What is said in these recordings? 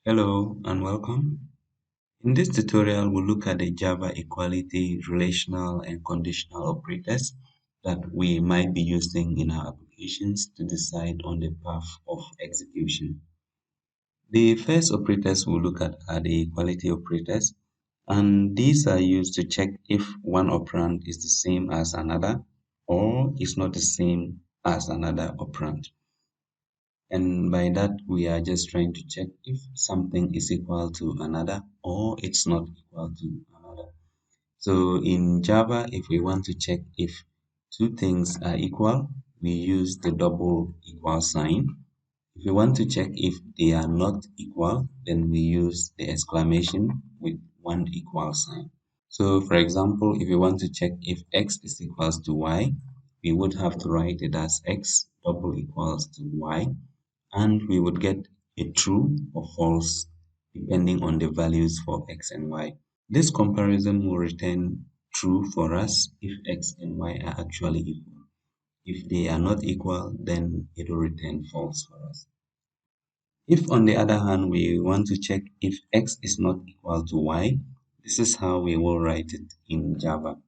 Hello and welcome. In this tutorial, we'll look at the Java equality, relational, and conditional operators that we might be using in our applications to decide on the path of execution. The first operators we'll look at are the equality operators, and these are used to check if one operand is the same as another or is not the same as another operand. And by that, we are just trying to check if something is equal to another or it's not equal to another. So in Java, if we want to check if two things are equal, we use the double equal sign. If we want to check if they are not equal, then we use the exclamation with one equal sign. So for example, if we want to check if x is equals to y, we would have to write it as x double equals to y, and we would get a true or false depending on the values for x and y. This comparison will return true for us if x and y are actually equal. If they are not equal, then it will return false for us. If on the other hand we want to check if x is not equal to y, this is how we will write it in Java.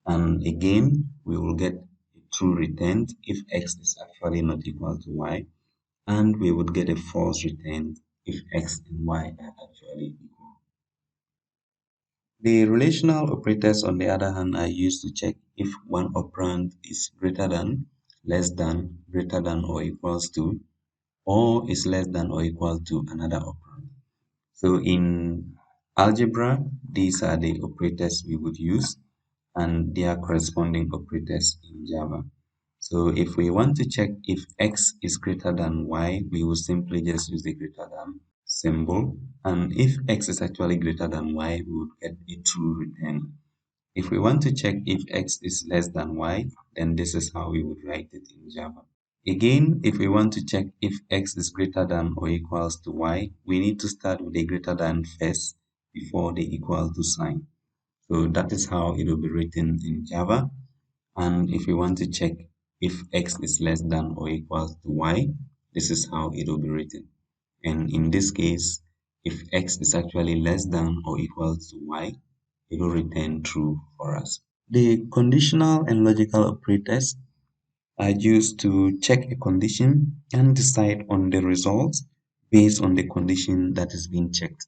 And again, we will get a true returned if x is actually not equal to y, and we would get a false return if x and y are actually equal. The relational operators, on the other hand, are used to check if one operand is greater than, less than, greater than or equals to, or is less than or equal to another operand. So in algebra, these are the operators we would use, and their corresponding operators in Java. So if we want to check if x is greater than y, we will simply just use the greater than symbol. And if x is actually greater than y, we would get a true return. If we want to check if x is less than y, then this is how we would write it in Java. Again, if we want to check if x is greater than or equals to y, we need to start with a greater than first before the equal to sign. So that is how it will be written in Java. And if we want to check if x is less than or equals to y, this is how it will be written. And in this case, if x is actually less than or equals to y, it will return true for us. The conditional and logical operators are used to check a condition and decide on the results based on the condition that is being checked.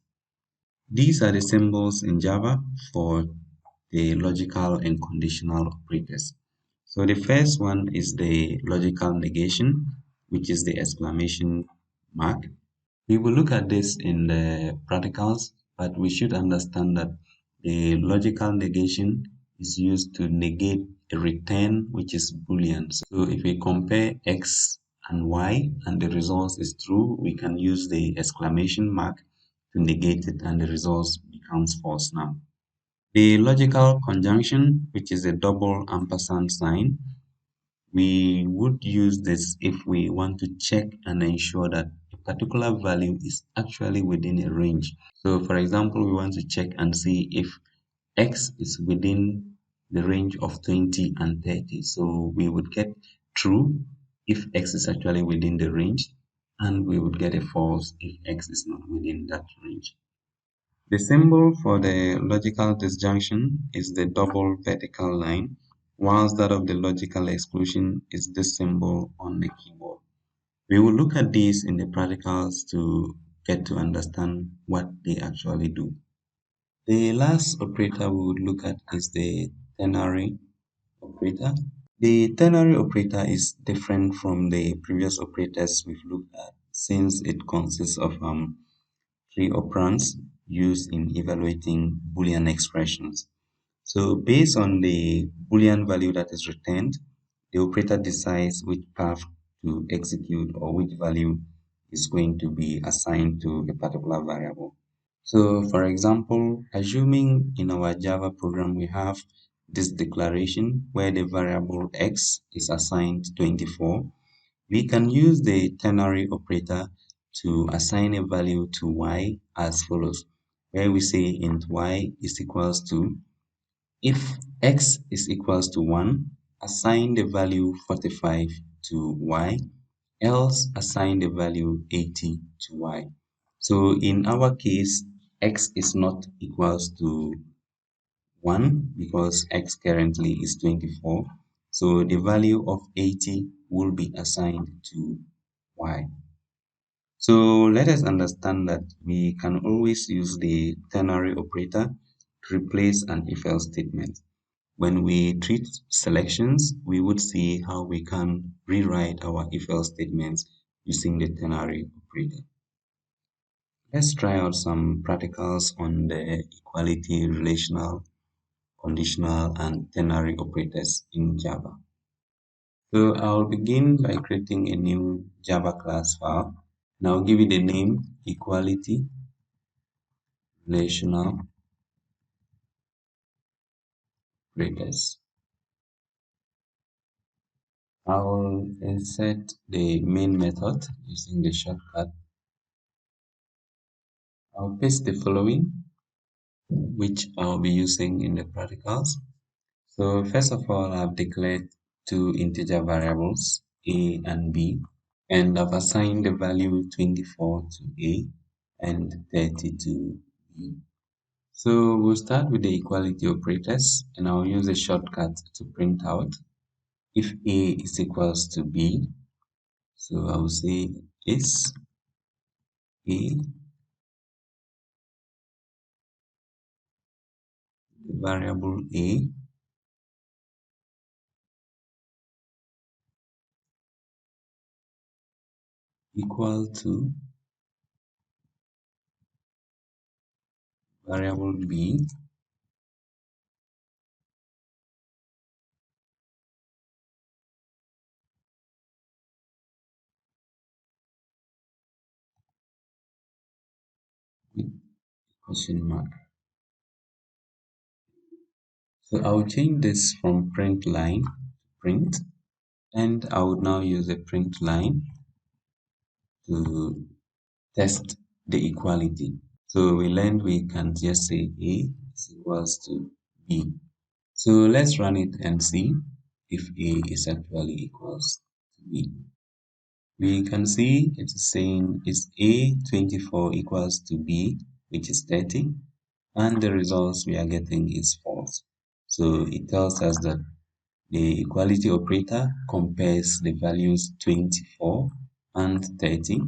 These are the symbols in Java for the logical and conditional operators. So the first one is the logical negation, which is the exclamation mark. We will look at this in the practicals, but we should understand that the logical negation is used to negate a return which is Boolean. So if we compare x and y and the result is true, we can use the exclamation mark to negate it and the result becomes false now. The logical conjunction, which is a double ampersand sign, we would use this if we want to check and ensure that a particular value is actually within a range. So for example, we want to check and see if x is within the range of 20 and 30. So we would get true if x is actually within the range, and we would get a false if x is not within that range. The symbol for the logical disjunction is the double vertical line, whilst that of the logical exclusion is this symbol on the keyboard. We will look at these in the practicals to get to understand what they actually do. The last operator we would look at is the ternary operator. The ternary operator is different from the previous operators we've looked at since it consists of three operands used in evaluating Boolean expressions. So based on the Boolean value that is returned, the operator decides which path to execute or which value is going to be assigned to a particular variable. So for example, assuming in our Java program we have this declaration where the variable x is assigned 24, we can use the ternary operator to assign a value to y as follows, where we say int y is equals to, if x is equals to 1, assign the value 45 to y, else assign the value 80 to y. So in our case, x is not equals to 1 because x currently is 24. So the value of 80 will be assigned to y. So let us understand that we can always use the ternary operator to replace an if-else statement. When we treat selections, we would see how we can rewrite our if-else statements using the ternary operator. Let's try out some practicals on the equality, relational, conditional, and ternary operators in Java. So I'll begin by creating a new Java class file, and I'll give it the name equality, relational, operators. I'll insert the main method using the shortcut. I'll paste the following, which I'll be using in the practicals. So first of all, I've declared two integer variables, a and b, and I've assigned the value 24 to a and 30 to b. So we'll start with the equality operators, and I'll use a shortcut to print out if a is equals to b. So I will say is a, the variable a, equal to variable b with question mark. So I'll change this from print line to print, and I would now use a print line to test the equality. So we learned we can just say a is equals to b. So let's run it and see if a is actually equals to b. We can see it is saying is a 24 equals to b, which is 30, and the results we are getting is false. So it tells us that the equality operator compares the values 24 and 30,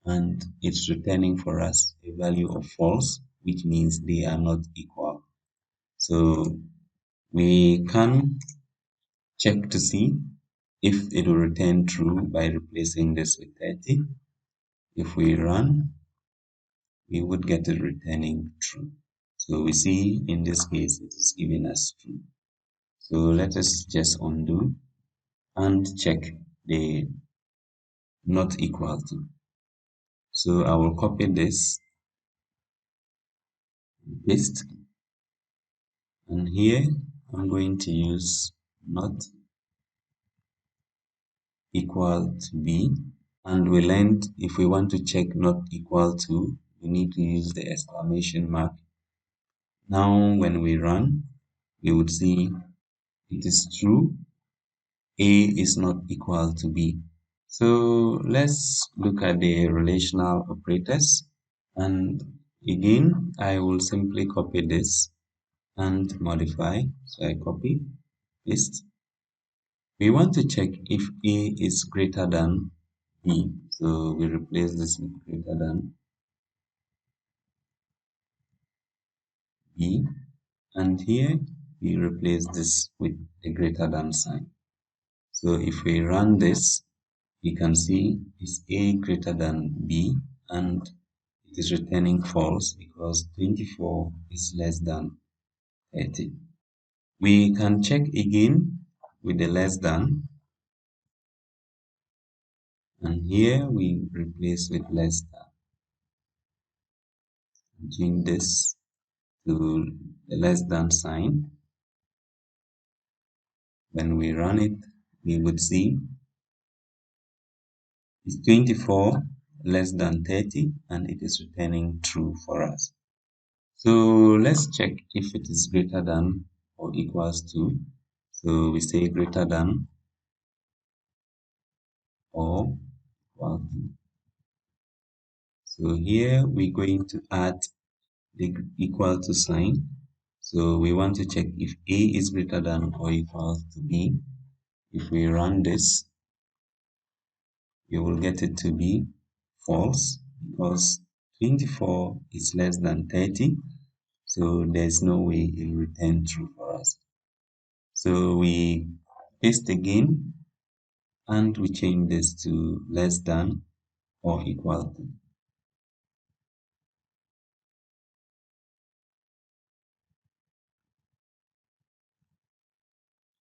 and it's returning for us a value of false, which means they are not equal. So we can check to see if it will return true by replacing this with 30. If we run, we would get it returning true. So we see in this case it is giving us true. So let us just undo and check the not equal to. So I will copy this, paste, and here I'm going to use not equal to b. And we learned if we want to check not equal to, we need to use the exclamation mark. Now when we run, we would see it is true, a is not equal to b. So let's look at the relational operators. And again, I will simply copy this and modify. So I copy, paste. We want to check if a is greater than b. So we replace this with greater than b. And here we replace this with a greater than sign. So if we run this, we can see is a greater than b, and it is returning false because 24 is less than 30. We can check again with the less than, and here we replace with less than. Change this to the less than sign. When we run it, we would see is 24 less than 30, and it is returning true for us. So let's check if it is greater than or equals to. So we say greater than or equal to. So here we're going to add the equal to sign. So we want to check if A is greater than or equal to B. If we run this, you will get it to be false because 24 is less than 30. So there's no way it will return true for us. So we paste again and we change this to less than or equal to.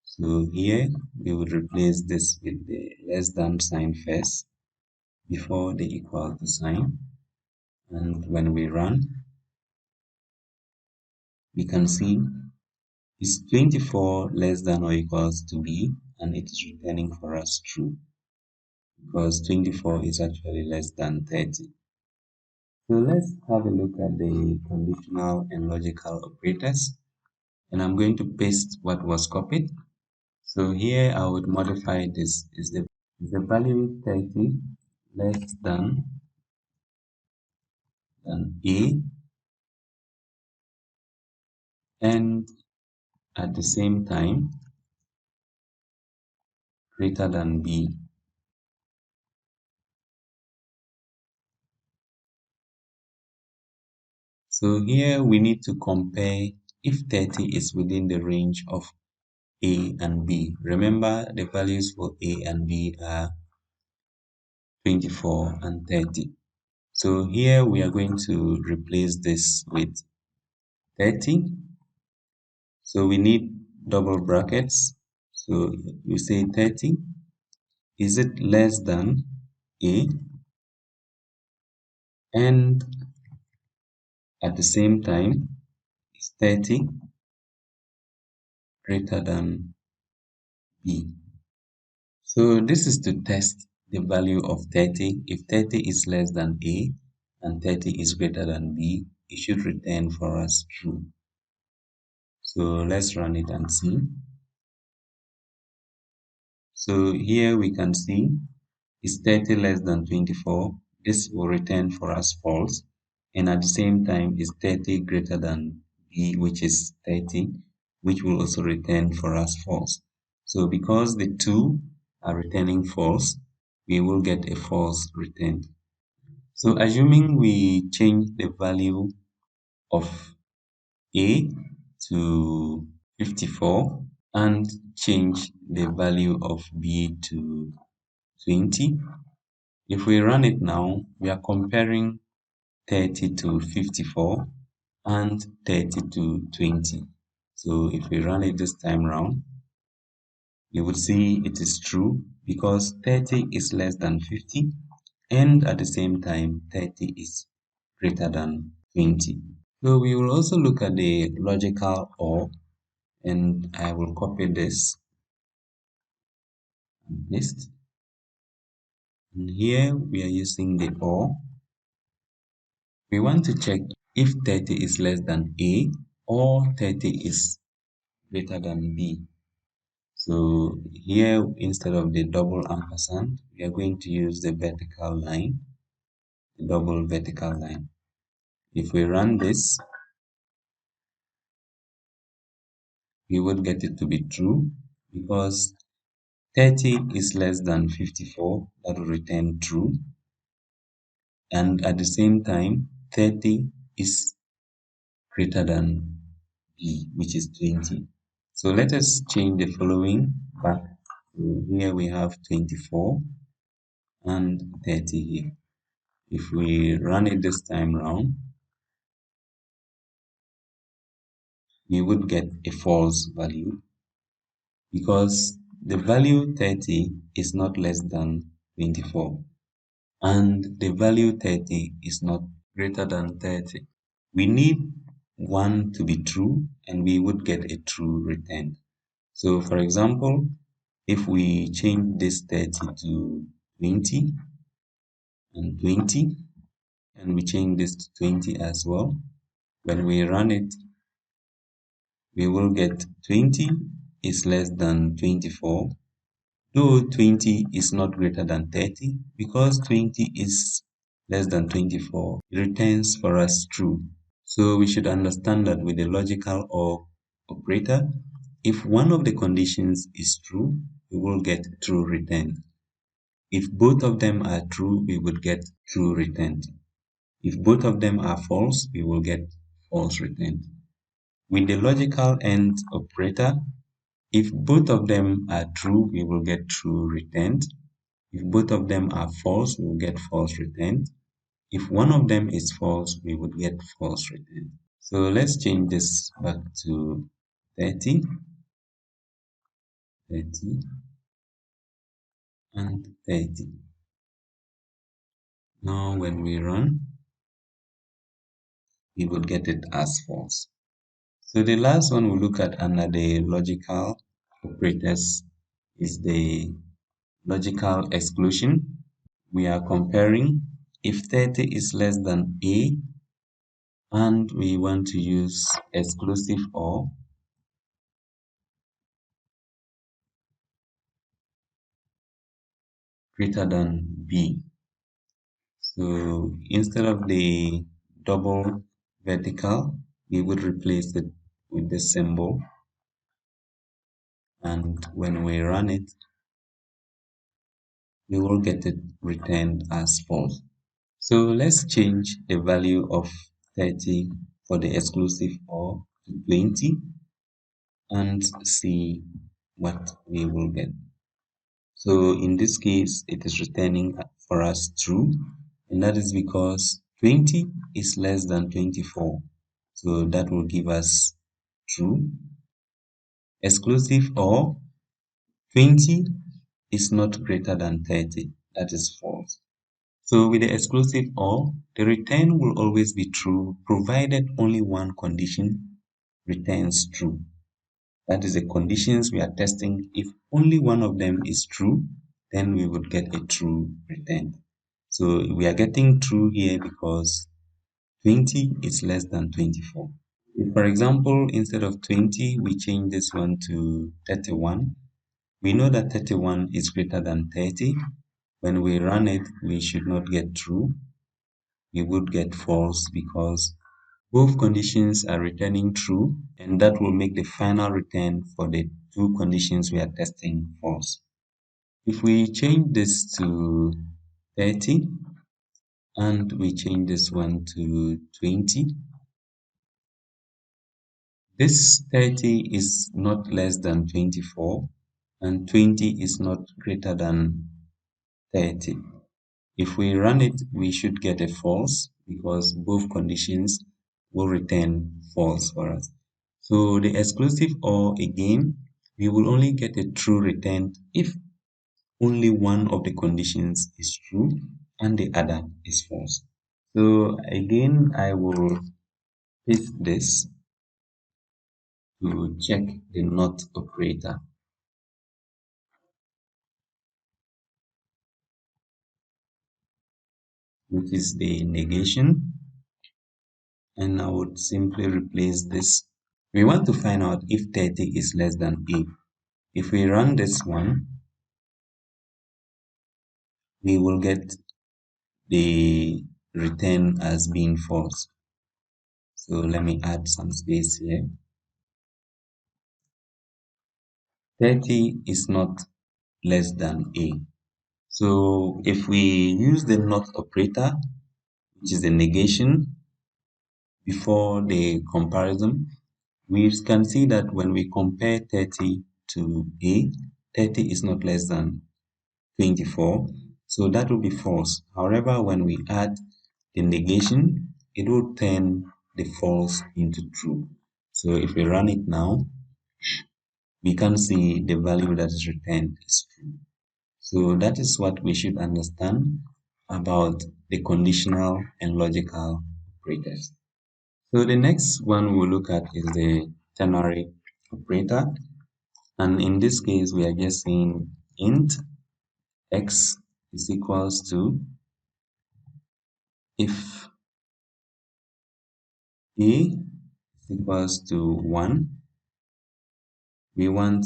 So here we will replace this with the less than sign first before the equal to sign. And when we run, we can see is 24 less than or equals to B, and it is returning for us true because 24 is actually less than 30. So let's have a look at the conditional and logical operators. And I'm going to paste what was copied. So here I would modify this. Is the value 30 less than A, and at the same time greater than B? So here we need to compare if 30 is within the range of A and B. Remember the values for A and B are 24 and 30. So here we are going to replace this with 30. So we need double brackets. So you say 30. Is it less than A? And at the same time, is 30 greater than B? So this is to test the value of 30. If 30 is less than A and 30 is greater than B, it should return for us true. So let's run it and see. So here we can see is 30 less than 24. This will return for us false. And at the same time is 30 greater than B, which is 30, which will also return for us false. So because the two are returning false, we will get a false return. So assuming we change the value of A to 54 and change the value of B to 20. If we run it now, we are comparing 30 to 54 and 30 to 20. So if we run it this time round, you will see it is true because 30 is less than 50 and at the same time 30 is greater than 20. So we will also look at the logical OR, and I will copy this and paste. And here we are using the OR. We want to check if 30 is less than A or 30 is greater than B. So here, instead of the double ampersand, we are going to use the vertical line, the double vertical line. If we run this, we would get it to be true because 30 is less than 54, that will return true. And at the same time, 30 is greater than B, which is 20. So let us change the following back. So here we have 24 and 30 here. If we run it this time round, we would get a false value because the value 30 is not less than 24 and the value 30 is not greater than 30. We need one to be true and we would get a true return. So for example, if we change this 30 to 20 and 20, and we change this to 20 as well, when we run it, we will get 20 is less than 24, though 20 is not greater than 30 because 20 is less than 24, it returns for us true. So we should understand that with the logical or operator, if one of the conditions is true, we will get true returned. If both of them are true, we would get true returned. If both of them are false, we will get false returned. With the logical AND operator, if both of them are true, we will get true returned. If both of them are false, we will get false returned. If one of them is false, we would get false returned. So let's change this back to 30, 30, and 30. Now when we run, we would get it as false. So the last one we look at under the logical operators is the logical exclusion. We are comparing if 30 is less than A and we want to use exclusive or, greater than B. So instead of the double vertical, we would replace it with the symbol, and when we run it, we will get it returned as false. So let's change the value of 30 for the exclusive or to 20 and see what we will get. So in this case, it is returning for us true, and that is because 20 is less than 24. So that will give us true. Exclusive or 20 is not greater than 30. That is false. So with the exclusive or, the return will always be true provided only one condition returns true. That is the conditions we are testing. If only one of them is true, then we would get a true return. So we are getting true here because 20 is less than 24. If, for example, instead of 20, we change this one to 31, we know that 31 is greater than 30. When we run it, we should not get true. We would get false because both conditions are returning true, and that will make the final return for the two conditions we are testing false. If we change this to 30 and we change this one to 20, this 30 is not less than 24 and 20 is not greater than 30. If we run it, we should get a false because both conditions will return false for us. So the exclusive or, again, we will only get a true return if only one of the conditions is true and the other is false. So again, I will paste this to check the not operator, which is the negation, and I would simply replace this. We want to find out if 30 is less than A. If we run this one, we will get the return as being false. So let me add some space here. 30 is not less than A. So if we use the not operator, which is the negation, before the comparison, we can see that when we compare 30 to A, 30 is not less than 24. So that will be false. However, when we add the negation, it will turn the false into true. So if we run it now, we can see the value that is returned is true. So that is what we should understand about the conditional and logical operators. So the next one we'll look at is the ternary operator. And in this case, we are just saying int x is equals to, if A is equals to 1, we want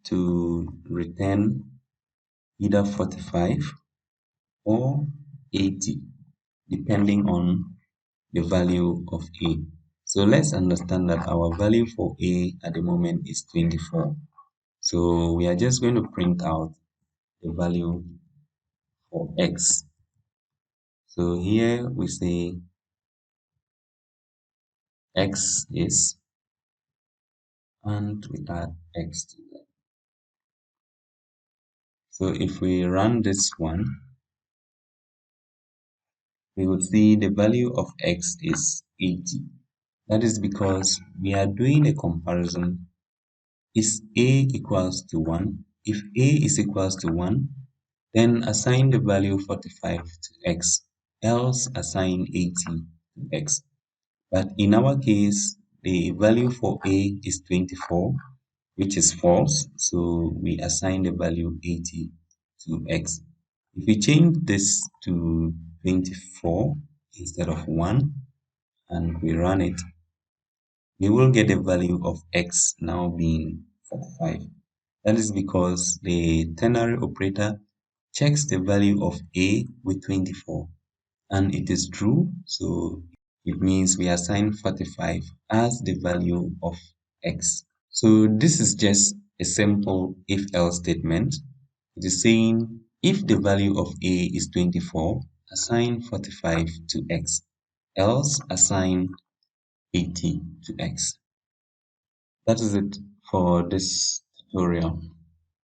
to return either 45 or 80. depending on the value of A. So let's understand that our value for A at the moment is 24. So we are just going to print out the value for X. So here we say X is, and we add X to that. So if we run this one, we would see the value of X is 80. That is because we are doing a comparison. Is A equals to 1? If A is equals to 1, then assign the value 45 to X, else assign 80 to X. But in our case, the value for A is 24, which is false, so we assign the value 80 to X. If we change this to 24 instead of 1 and we run it, we will get the value of X now being 45. That is because the ternary operator checks the value of A with 24 and it is true, so it means we assign 45 as the value of X. So this is just a simple if-else statement. It is saying if the value of A is 24, assign 45 to X, else assign 80 to X. That is it for this tutorial.